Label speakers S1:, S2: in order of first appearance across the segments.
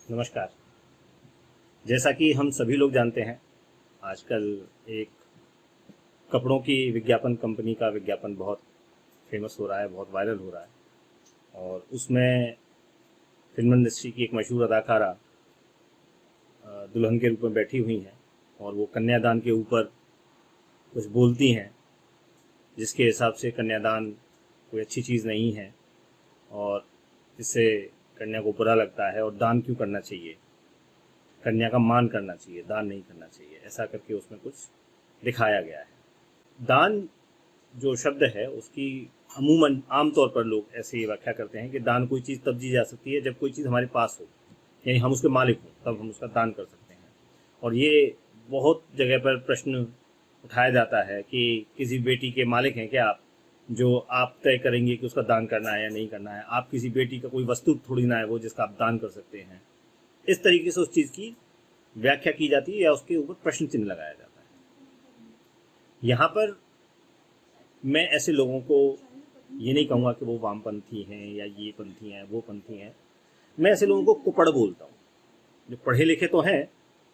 S1: नमस्कार। जैसा कि हम सभी लोग जानते हैं, आजकल एक कपड़ों की विज्ञापन कंपनी का विज्ञापन बहुत फेमस हो रहा है, बहुत वायरल हो रहा है। और उसमें फिल्म इंडस्ट्री की एक मशहूर अदाकारा दुल्हन के रूप में बैठी हुई हैं और वो कन्यादान के ऊपर कुछ बोलती हैं, जिसके हिसाब से कन्यादान कोई अच्छी चीज़ नहीं है और इससे कन्या को बुरा लगता है और दान क्यों करना चाहिए, कन्या का मान करना चाहिए, दान नहीं करना चाहिए, ऐसा करके उसमें कुछ दिखाया गया है। दान जो शब्द है उसकी अमूमन आमतौर पर लोग ऐसे ही व्याख्या करते हैं कि दान कोई चीज़ तब दी जा सकती है जब कोई चीज़ हमारे पास हो, यानी हम उसके मालिक हों, तब हम उसका दान कर सकते हैं। और ये बहुत जगह पर प्रश्न उठाया जाता है कि किसी बेटी के मालिक हैं क्या आप, जो आप तय करेंगे कि उसका दान करना है या नहीं करना है। आप किसी बेटी का कोई वस्तु थोड़ी ना है वो जिसका आप दान कर सकते हैं। इस तरीके से उस चीज़ की व्याख्या की जाती है या उसके ऊपर प्रश्न चिन्ह लगाया जाता है। यहाँ पर मैं ऐसे लोगों को ये नहीं कहूँगा कि वो वामपंथी हैं या ये पंथी हैं वो पंथी हैं। मैं ऐसे लोगों को कुपड़ बोलता हूँ, जो पढ़े लिखे तो हैं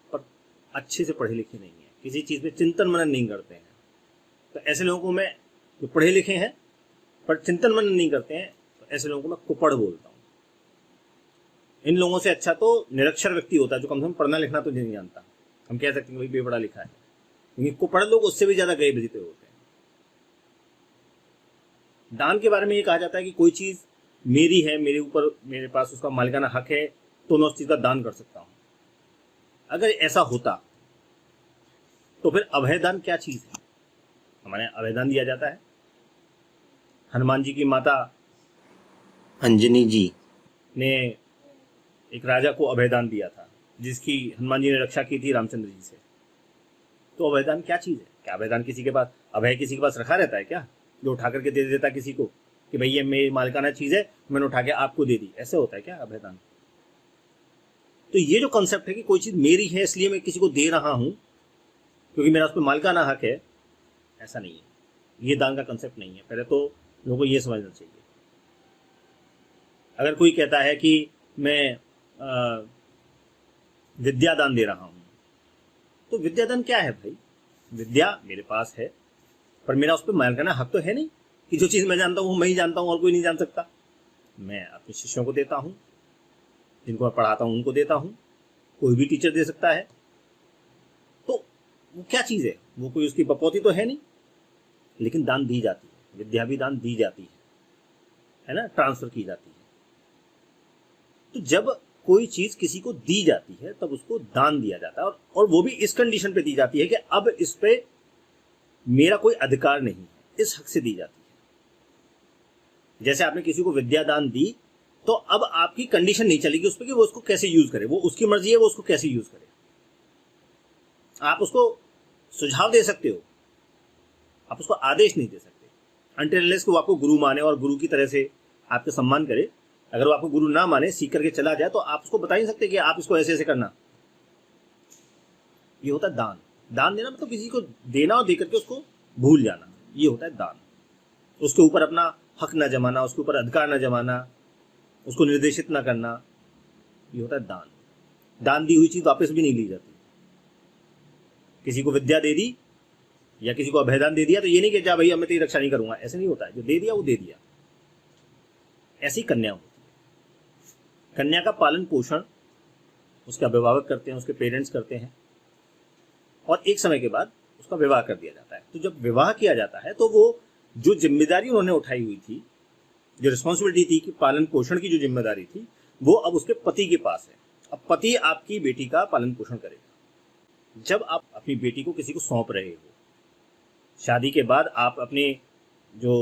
S1: पर अच्छे से पढ़े लिखे नहीं हैं, किसी चीज़ पे चिंतन मनन नहीं करते हैं। तो ऐसे लोगों को मैं, जो पढ़े लिखे हैं पर चिंतन मनन नहीं करते हैं, तो ऐसे लोगों को मैं कुपड़ बोलता हूँ। इन लोगों से अच्छा तो निरक्षर व्यक्ति होता है, जो कम से कम पढ़ना लिखना तो नहीं जानता। हम कह सकते हैं भाई बेपढ़ा लिखा है, क्योंकि कुपड़ लोग उससे भी ज़्यादा गए बजीते होते हैं। दान के बारे में ये कहा जाता है कि कोई चीज़ मेरी है, मेरे ऊपर, मेरे पास उसका मालिकाना हक है, तो मैं उस चीज़ का दान कर सकता हूँ। अगर ऐसा होता तो फिर अभयदान क्या चीज़ है? हमारे यहाँ अभयदान दिया जाता है। हनुमान जी की माता अंजनी जी ने एक राजा को अभयदान दिया था, जिसकी हनुमान जी ने रक्षा की थी रामचंद्र जी से। तो अभयदान क्या चीज़ है? क्या अभयदान किसी के पास, अभय किसी के पास रखा रहता है क्या, जो उठा करके दे देता किसी को कि भाई ये मेरी मालिकाना चीज़ है, मैंने उठा के आपको दे दी? ऐसे होता है क्या अभयदान? तो ये जो कंसेप्ट है कि कोई चीज़ मेरी है इसलिए मैं किसी को दे रहा हूँ क्योंकि मेरा उस पर मालिकाना हक है, ऐसा नहीं है। ये दान का कंसेप्ट नहीं है। पहले तो लोगों को ये समझना चाहिए। अगर कोई कहता है कि मैं विद्यादान दे रहा हूँ, तो विद्यादान क्या है भाई? विद्या मेरे पास है पर मेरा उस पर मालिकाना हक तो है नहीं कि जो चीज़ मैं जानता हूँ वो मैं ही जानता हूँ और कोई नहीं जान सकता। मैं अपने शिष्यों को देता हूँ, जिनको मैं पढ़ाता हूँ उनको देता हूँ, कोई भी टीचर दे सकता है। तो वो क्या चीज़ है? वो कोई उसकी बपौती तो है नहीं, लेकिन दान दी जाती है। विद्या भी दान दी जाती है ना, ट्रांसफर की जाती है। तो जब कोई चीज़ किसी को दी जाती है तब उसको दान दिया जाता है, और वो भी इस कंडीशन पे दी जाती है कि अब इस पे मेरा कोई अधिकार नहीं है, इस हक से दी जाती है। जैसे आपने किसी को विद्या दान दी, तो अब आपकी कंडीशन नहीं चलेगी उस पर कि वो उसको कैसे यूज करे, वो उसकी मर्जी है वो उसको कैसे यूज करे। आप उसको सुझाव दे सकते हो, आप उसको आदेश नहीं दे सकते अनटिल अनलेस कि वो आपको गुरु माने और गुरु की तरह से आपका सम्मान करे। अगर वो आपको गुरु ना माने, सीख करके चला जाए, तो आप उसको बता नहीं सकते कि आप इसको ऐसे ऐसे करना। ये होता है दान। दान देना मतलब किसी को देना और देकर के उसको भूल जाना, ये होता है दान। उसके ऊपर अपना हक न जमाना, उसके ऊपर अधिकार न जमाना, उसको निर्देशित न करना, ये होता है दान। दान दी हुई चीज वापस भी नहीं ली जाती। किसी को विद्या दे दी या किसी को अभयदान दे दिया तो ये नहीं कि जा भैया मैं तेरी रक्षा नहीं करूंगा, ऐसे नहीं होता है। जो दे दिया वो दे दिया। ऐसी कन्या होती है। कन्या का पालन पोषण उसके अभिभावक करते हैं, उसके पेरेंट्स करते हैं, और एक समय के बाद उसका विवाह कर दिया जाता है। तो जब विवाह किया जाता है तो वो जो जिम्मेदारी उन्होंने उठाई हुई थी, जो रिस्पॉन्सिबिलिटी थी कि पालन पोषण की जो जिम्मेदारी थी, वो अब उसके पति के पास है। अब पति आपकी बेटी का पालन पोषण करेगा। जब आप अपनी बेटी को किसी को सौंप रहे हो, शादी के बाद आप अपने जो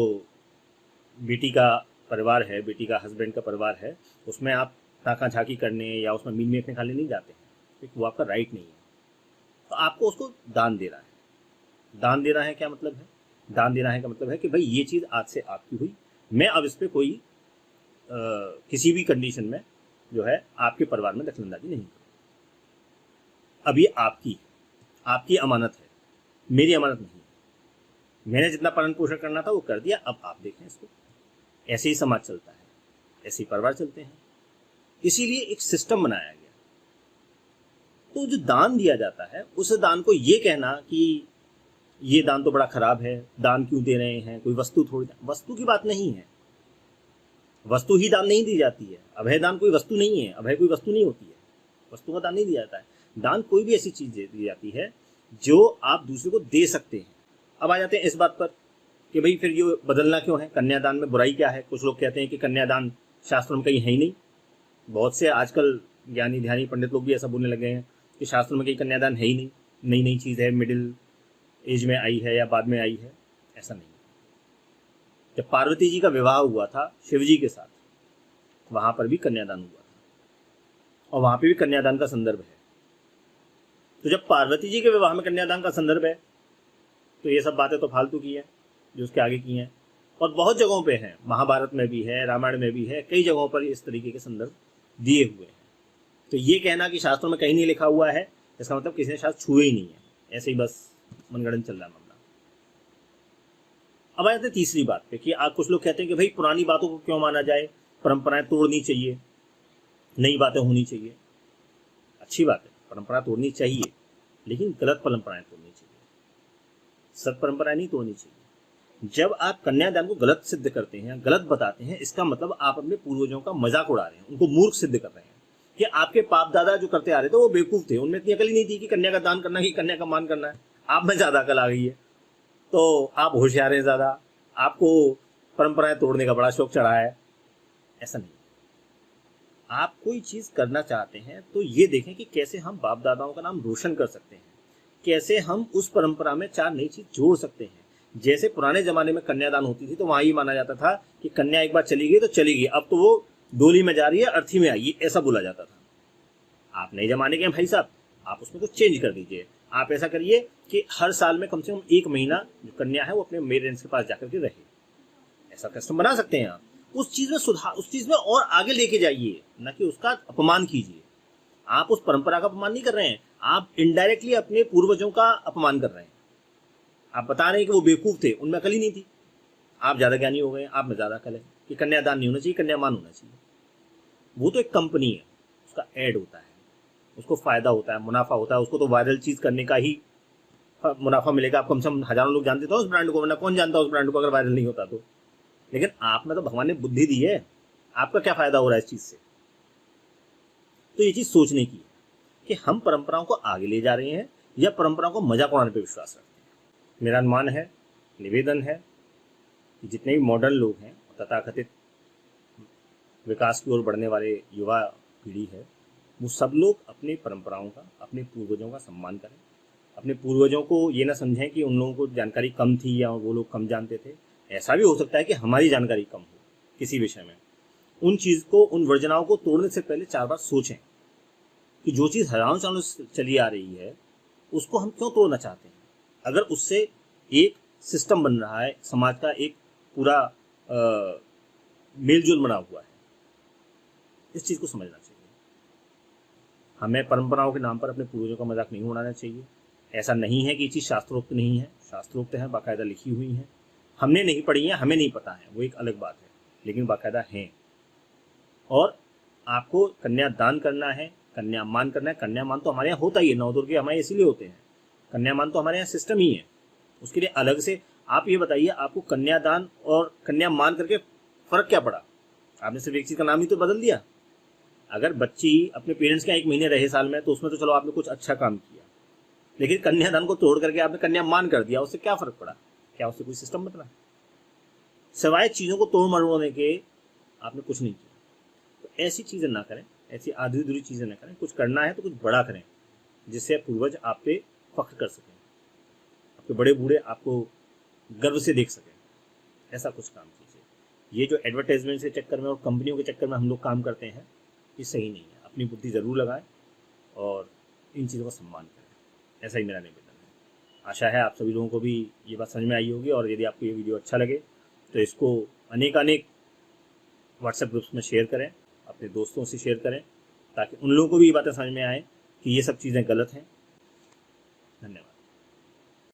S1: बेटी का परिवार है, बेटी का हस्बैंड का परिवार है, उसमें आप ताका झाकी करने या उसमें मीन मेखने खाने नहीं जाते हैं, क्योंकि वो आपका राइट नहीं है। तो आपको उसको दान देना है। दान देना है क्या मतलब है? दान देना है का मतलब है कि भाई ये चीज़ आज से आपकी हुई, मैं अब इस पर कोई किसी भी कंडीशन में जो है आपके परिवार में दखलंदाजी नहीं करूँगा। अब ये आपकी है, आपकी अमानत है, मेरी अमानत नहीं है। मैंने जितना पालन पोषण करना था वो कर दिया, अब आप देखें इसको। ऐसे ही समाज चलता है, ऐसे ही परिवार चलते हैं। इसीलिए एक सिस्टम बनाया गया तो जो दान दिया जाता है उस दान को ये कहना कि ये दान तो बड़ा खराब है, दान क्यों दे रहे हैं, कोई वस्तु थोड़ी, वस्तु की बात नहीं है, वस्तु ही दान नहीं दी जाती है। अभय दान कोई वस्तु नहीं है, अभय कोई वस्तु नहीं होती है, वस्तु का दान नहीं दिया जाता है। दान कोई भी ऐसी चीज दी जाती है जो आप दूसरे को दे सकते हैं। अब आ जाते हैं इस बात पर कि भाई फिर ये बदलना क्यों है, कन्यादान में बुराई क्या है। कुछ लोग कहते हैं कि कन्यादान शास्त्रों में कहीं है ही नहीं। बहुत से आजकल ज्ञानी ध्यानी पंडित लोग भी ऐसा बोलने लगे हैं कि शास्त्रों में कहीं कन्यादान है ही नहीं, नई नई चीज़ है, मिडिल एज में आई है या बाद में आई है। ऐसा नहीं। जब पार्वती जी का विवाह हुआ था शिव जी के साथ, वहां पर भी कन्यादान हुआ था और वहां पे भी कन्यादान का संदर्भ है। तो जब पार्वती जी के विवाह में कन्यादान का संदर्भ है तो ये सब बातें तो फालतू की है जो उसके आगे की हैं, और बहुत जगहों पे हैं, महाभारत में भी है, रामायण में भी है, कई जगहों पर इस तरीके के संदर्भ दिए हुए हैं। तो ये कहना कि शास्त्रों में कहीं नहीं लिखा हुआ है, इसका मतलब किसी ने शास्त्र छुए ही नहीं है, ऐसे ही बस मनगढ़ंत चल रहा है मामला। अब आते हैं तीसरी बात पे कि आज कुछ लोग कहते हैं कि भाई पुरानी बातों को क्यों माना जाए, परंपराएं तोड़नी चाहिए, नई बातें होनी चाहिए। अच्छी बात है, परंपरा तोड़नी चाहिए, लेकिन गलत परंपराएं तोड़नी चाहिए, सत परंपराएं नहीं तोड़नी चाहिए। जब आप कन्यादान को गलत सिद्ध करते हैं, गलत बताते हैं, इसका मतलब आप अपने पूर्वजों का मजाक उड़ा रहे हैं, उनको मूर्ख सिद्ध कर रहे हैं कि आपके बाप दादा जो करते आ रहे थे वो बेवकूफ थे, उनमें इतनी अकल ही नहीं थी कि कन्या का दान करना है, कन्या का मान करना है। आप में ज्यादा अकल आ गई है, तो आप होशियार हैं ज्यादा, आपको परंपराएं तोड़ने का बड़ा शौक चढ़ा है। ऐसा नहीं। आप कोई चीज करना चाहते हैं तो ये देखें कि कैसे हम बाप दादाओं का नाम रोशन कर सकते हैं, कैसे हम उस परंपरा में चार नई चीज जोड़ सकते हैं। जैसे पुराने जमाने में कन्यादान होती थी तो वहां ये माना जाता था कि कन्या एक बार चली गई तो चली गई, अब तो वो डोली में जा रही है, अर्थी में आई, ऐसा बोला जाता था। आप नए जमाने के हैं भाई साहब, आप उसमें कुछ चेंज कर दीजिए। आप ऐसा करिए कि हर साल में कम से कम 1 महीना जो कन्या है वो अपने पेरेंट्स के पास जाकर के रहे। ऐसा कस्टम बना सकते हैं आप। उस चीज में सुधार, उस चीज में और आगे लेके जाइए, न कि उसका अपमान कीजिए। आप उस परंपरा का अपमान नहीं कर रहे हैं, आप इनडायरेक्टली अपने पूर्वजों का अपमान कर रहे हैं। आप बता रहे हैं कि वो बेवकूफ थे, उनमें अकल ही नहीं थी, आप ज्यादा ज्ञानी हो गए, आप में ज्यादा अकल है कि कन्यादान नहीं होना चाहिए, कन्यामान होना चाहिए। वो तो एक कंपनी है, उसका ऐड होता है, उसको फायदा होता है, मुनाफा होता है, उसको तो वायरल चीज करने का ही मुनाफा मिलेगा। आप कम से कम हजारों लोग जानते थे उस ब्रांड को, वरना कौन जानता उस ब्रांड को अगर वायरल नहीं होता तो। लेकिन आप में तो भगवान ने बुद्धि दी है, आपका क्या फायदा हो रहा है इस चीज से। तो ये चीज सोचने की है कि हम परंपराओं को आगे ले जा रहे हैं या परंपराओं को मजाक उड़ाने पर विश्वास रखते हैं। मेरा अनुमान है, निवेदन है कि जितने भी मॉडर्न लोग हैं, तथाकथित विकास की ओर बढ़ने वाले युवा पीढ़ी है, वो सब लोग अपनी परंपराओं का, अपने पूर्वजों का सम्मान करें। अपने पूर्वजों को ये ना समझें कि उन लोगों को जानकारी कम थी या वो लोग कम जानते थे। ऐसा भी हो सकता है कि हमारी जानकारी कम हो किसी विषय में। उन चीज़ को, उन वर्जनाओं को तोड़ने से पहले 4 बार सोचें कि जो चीज़ हजारों सालों से चली आ रही है उसको हम क्यों तोड़ना चाहते हैं। अगर उससे एक सिस्टम बन रहा है, समाज का एक पूरा मेलजोल बना हुआ है, इस चीज़ को समझना चाहिए। हमें परंपराओं के नाम पर अपने पूर्वजों का मजाक नहीं उड़ाना चाहिए। ऐसा नहीं है कि ये चीज़ शास्त्रोक्त नहीं है, शास्त्रोक्त है, बाकायदा लिखी हुई है, हमने नहीं पढ़ी है, हमें नहीं पता है, वो एक अलग बात है, लेकिन बाकायदा हैं। और आपको कन्यादान करना है, कन्यामान करना है। कन्यामान तो हमारे यहाँ होता ही है, नवदुर्गे हमारे इसीलिए होते हैं। कन्यामान तो हमारे यहाँ सिस्टम ही है, उसके लिए अलग से। आप ये बताइए, आपको कन्यादान और कन्यामान करके फर्क क्या पड़ा? आपने सिर्फ एक चीज़ का नाम ही तो बदल दिया। अगर बच्ची अपने पेरेंट्स के 1 महीने रहे साल में तो उसमें तो चलो आपने कुछ अच्छा काम किया, लेकिन कन्यादान को तोड़ करके आपने कन्यामान कर दिया, उससे क्या फर्क पड़ा? क्या उससे कोई सिस्टम बदला? सिवाय चीज़ों को तोड़ मरोड़ने के आपने कुछ नहीं किया। तो ऐसी चीज़ें ना करें, ऐसी आधी अधूरी चीज़ें ना करें। कुछ करना है तो कुछ बड़ा करें, जिससे पूर्वज आप पे फख्र कर सकें, आपके बड़े बूढ़े आपको गर्व से देख सकें। ऐसा कुछ काम कीजिए। ये जो एडवर्टाइजमेंट के चक्कर में और कंपनियों के चक्कर में हम लोग काम करते हैं, ये सही नहीं है। अपनी बुद्धि ज़रूर लगाएं और इन चीज़ों का सम्मान करें। ऐसा ही मेरा निवेदन है। आशा है आप सभी लोगों को भी ये बात समझ में आई होगी, और यदि आपको ये वीडियो अच्छा लगे तो इसको अनेक व्हाट्सएप ग्रुप्स में शेयर करें, अपने दोस्तों से शेयर करें, ताकि उन लोगों को भी ये बातें समझ में आए कि ये सब चीज़ें गलत हैं। धन्यवाद।